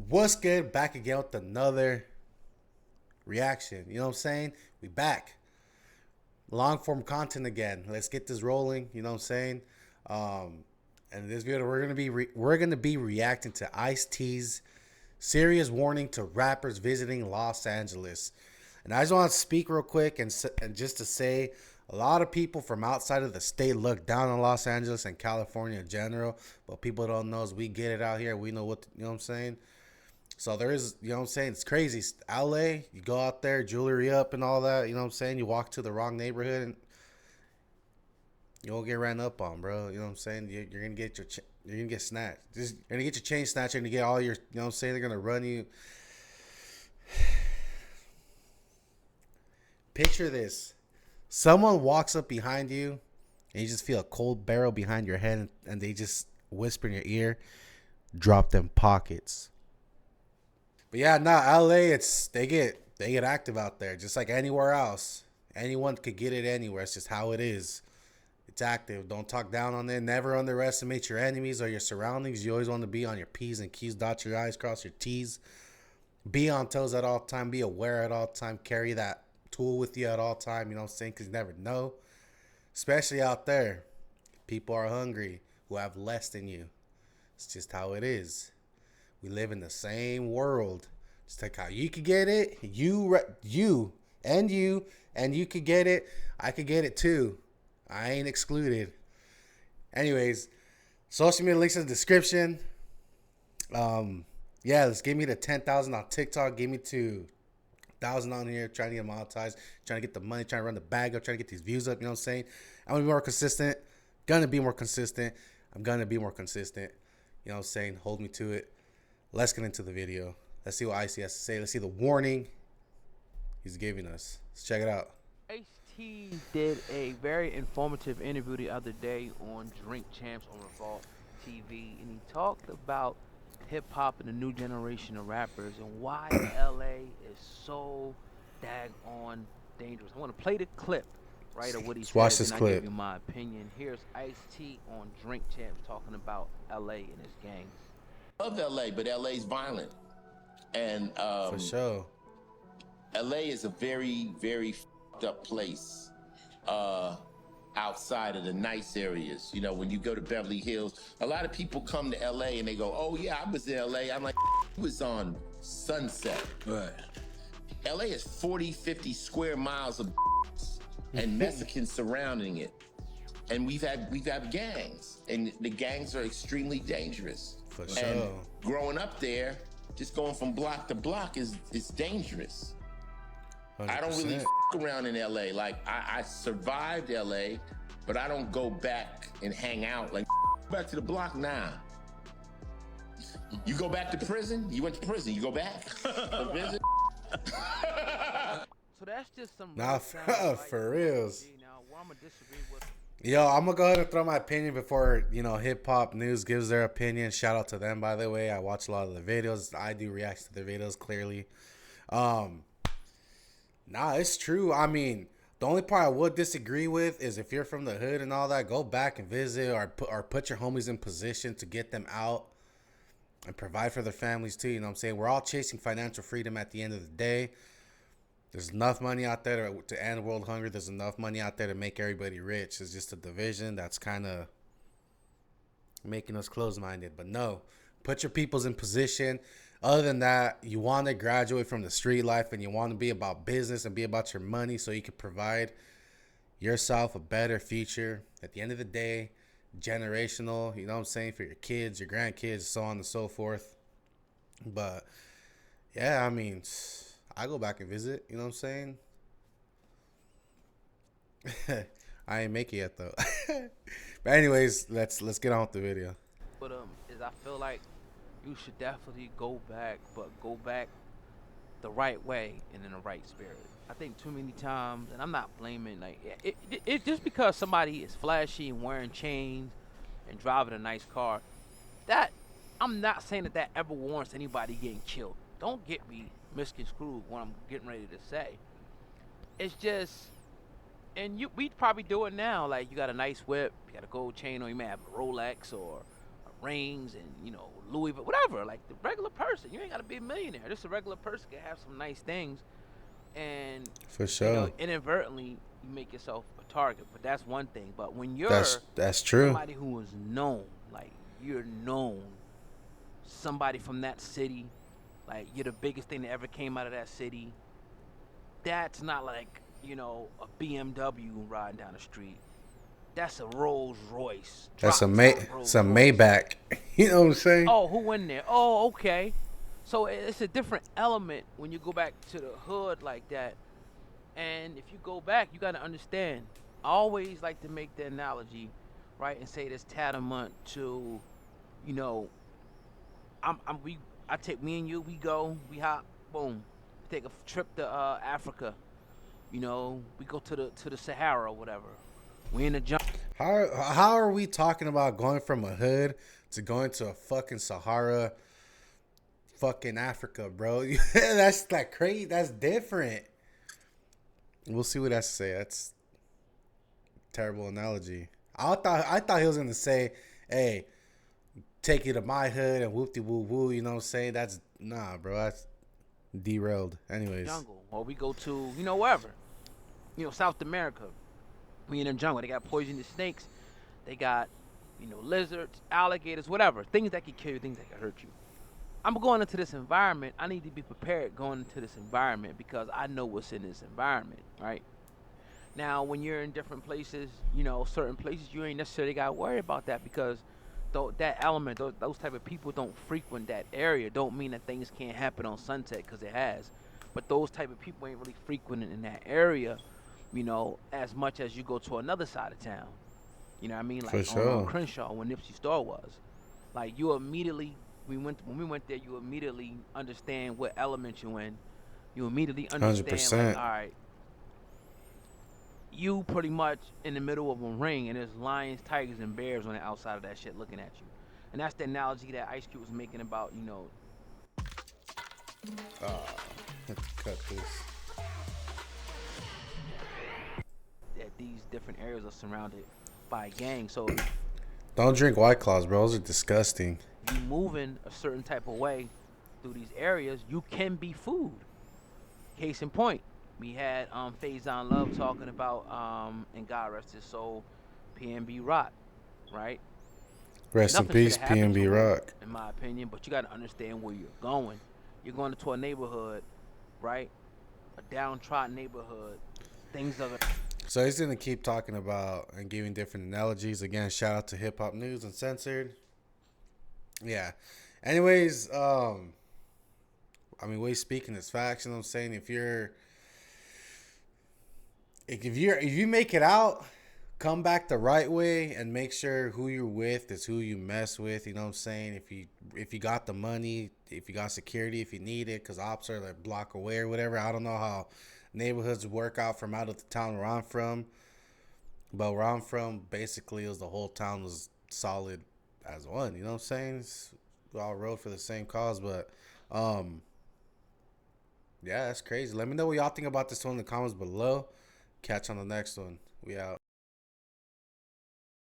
What's good? Back again with another reaction. You know what I'm saying? We back. Long form content again. Let's get this rolling. You know what I'm saying? And in this video, we're gonna be reacting to Ice-T's serious warning to rappers visiting Los Angeles. And I just want to speak real quick and just to say, a lot of people from outside of the state look down on Los Angeles and California in general. But people don't know is we get it out here. We know you know what I'm saying? So there is, you know what I'm saying? It's crazy. LA, you go out there, jewelry up and all that, you know what I'm saying? You walk to the wrong neighborhood and you won't get ran up on, bro. You know what I'm saying? You're going to get you're going to get snatched. You're going to get your chain snatched and you get all your, you know what I'm saying? They're going to run you. Picture this. Someone walks up behind you and you just feel a cold barrel behind your head and they just whisper in your ear, drop them pockets. But yeah, no, LA, they get active out there, just like anywhere else. Anyone could get it anywhere. It's just how it is. It's active. Don't talk down on it. Never underestimate your enemies or your surroundings. You always want to be on your P's and Q's, dot your I's, cross your T's. Be on toes at all time. Be aware at all time. Carry that tool with you at all time. You know what I'm saying? Because you never know. Especially out there. People are hungry who have less than you. It's just how it is. We live in the same world. Just like how you could get it, you could get it. I could get it too. I ain't excluded. Anyways, social media links in the description. Yeah, let's give me to 10,000 on TikTok. Give me to 1,000 on here. Trying to get monetized. Trying to get the money. Trying to run the bag up. Trying to get these views up. You know what I'm saying? I'm gonna be more consistent. I'm gonna be more consistent. You know what I'm saying? Hold me to it. Let's get into the video. Let's see what Icy has to say. Let's see the warning he's giving us. Let's check it out. Ice-T did a very informative interview the other day on Drink Champs on Revolt TV, and he talked about hip-hop and the new generation of rappers and why LA is so daggone dangerous. I want to play the clip, right, of what he said, watch this and clip. I give you my opinion. Here's Ice-T on Drink Champs talking about LA and his gangs. Love LA, but LA's violent, and For sure. LA is a very, very fucked up place. Outside of the nice areas, you know, when you go to Beverly Hills, a lot of people come to LA and they go, "Oh yeah, I was in LA." I'm like, "It was on Sunset." Right. LA is 40, 50 square miles of and Mexicans surrounding it, and we've had gangs, and the gangs are extremely dangerous. For And sure. growing up there, just going from block to block is dangerous. 100%. I don't really fuck around in LA. Like I survived LA, but I don't go back and hang out. Like back to the block now. You go back to prison? You went to prison. You go back? For visit? So that's just some Nah, for reals. Now, what I'm gonna disagree with. Yo, I'm gonna go ahead and throw my opinion before, you know, Hip Hop News gives their opinion. Shout out to them, by the way. I watch a lot of the videos. I do react to their videos, clearly. Nah, it's true. I mean, the only part I would disagree with is if you're from the hood and all that, go back and visit or put your homies in position to get them out and provide for their families too. You know what I'm saying? We're all chasing financial freedom at the end of the day. There's enough money out there to end world hunger. There's enough money out there to make everybody rich. It's just a division that's kind of making us closed-minded. But no, put your peoples in position. Other than that, you want to graduate from the street life and you want to be about business and be about your money so you can provide yourself a better future. At the end of the day, generational, you know what I'm saying, for your kids, your grandkids, so on and so forth. But yeah, I mean, I go back and visit, you know what I'm saying? I ain't make it yet though. But anyways, let's get on with the video. But is I feel like you should definitely go back, but go back the right way and in the right spirit. I think too many times, and I'm not blaming, like it's just because somebody is flashy and wearing chains and driving a nice car. That I'm not saying that ever warrants anybody getting killed. Don't get me misconstrued what I'm getting ready to say. It's just, and we probably do it now. Like you got a nice whip, you got a gold chain, or you may have a Rolex or rings and Louis, whatever. Like the regular person, you ain't gotta be a millionaire. Just a regular person can have some nice things, and For sure. inadvertently you make yourself a target. But that's one thing. But when you're That's true. somebody who is known, like you're known, somebody from that city, like you're the biggest thing that ever came out of that city. That's not like a BMW riding down the street. That's a Rolls Royce, That's drop top Rolls some Royce. Maybach. You know what I'm saying? Oh, who in there? Oh, okay. So it's a different element when you go back to the hood like that. And if you go back, you got to understand. I always like to make the analogy, right, and say this tantamount to, you know, I take me and you, we go, we hop, boom, take a trip to Africa. We go to the Sahara or whatever. We in the jungle. How are we talking about going from a hood to going to a fucking Sahara, fucking Africa, bro? That's like crazy. That's different. We'll see what that's to say. That's a terrible analogy. I thought he was gonna say, "Hey, take you to my hood and whoop de woo woo." You know what I'm saying? That's nah, bro. That's derailed. Anyways, Jungle, or we go to wherever, South America. We in the jungle. They got poisonous snakes. They got lizards, alligators, whatever, things that can kill you, things that can hurt you. I'm going into this environment. I need to be prepared going into this environment because I know what's in this environment, right? Now, when you're in different places, certain places you ain't necessarily got to worry about that because that element, those type of people don't frequent that area. Don't mean that things can't happen on Sunset because it has, but those type of people ain't really frequenting in that area, as much as you go to another side of town. You know what I mean? Like for sure. on Crenshaw, when Nipsey Star was, like you immediately when we went there, you immediately understand what element you in. You immediately understand, like, 100%. all right, you pretty much in the middle of a ring, and there's lions, tigers, and bears on the outside of that shit looking at you. And that's the analogy that Ice Cube was making about, Let's cut this. that these different areas are surrounded by gangs. So Don't drink White Claws, bro. Those are disgusting. you moving a certain type of way through these areas, you can be food. Case in point, we had Faison Love talking about and God rest his soul, PNB Rock, right? Rest in Nothing peace, should have happened to PNB him, Rock. in my opinion. But you got to understand where you're going. You're going into a neighborhood, right? A downtrodden neighborhood. Things are. So he's gonna keep talking about and giving different analogies. Again, shout out to Hip Hop News Uncensored. Yeah. Anyways, I mean, what he's speaking is facts. You know what I'm saying? If you make it out, come back the right way and make sure who you're with is who you mess with. You know what I'm saying? If you got the money, if you got security, if you need it, because ops are like block away or whatever. I don't know how neighborhoods work out from out of the town where I'm from, but where I'm from, basically, it was the whole town was solid as one. You know what I'm saying? We all rode for the same cause, but yeah, that's crazy. Let me know what y'all think about this one in the comments below. Catch on the next one. We out.